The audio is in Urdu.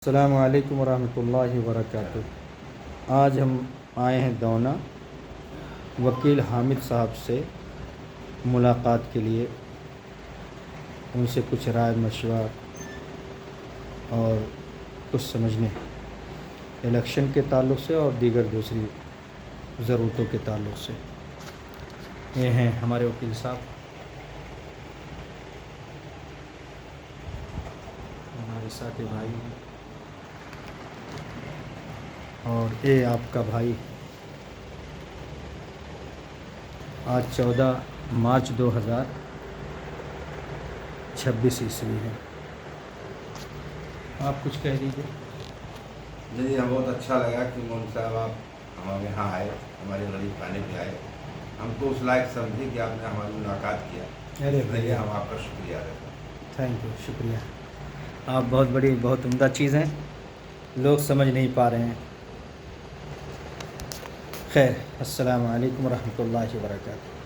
السلام علیکم ورحمۃ اللہ وبرکاتہ۔ آج ہم آئے ہیں دونا وکیل حامد صاحب سے ملاقات کے لیے، ان سے کچھ رائے مشورہ اور کچھ سمجھنے الیکشن کے تعلق سے اور دیگر دوسری ضرورتوں کے تعلق سے۔ یہ ہیں ہمارے وکیل صاحب، ہمارے ساتھی بھائی ہیں، اور یہ آپ کا بھائی۔ آج 14 مارچ 2026 عیسوی ہے۔ آپ کچھ کہہ دیجیے۔ جی ہمیں بہت اچھا لگا کہ مون صاحب آپ ہمارے یہاں آئے، ہمارے غریب خانے پہ آئے۔ ہم کو اس لائق سمجھے کہ آپ نے ہماری ملاقات کیا، ارے اس لیے بھیا، ہم آپ کا شکریہ ادا کرتے ہیں۔ تھینک یو، شکریہ۔ آپ بہت عمدہ چیز ہیں، لوگ سمجھ نہیں پا رہے ہیں۔ خیر، السلام علیکم ورحمۃ اللہ وبرکاتہ۔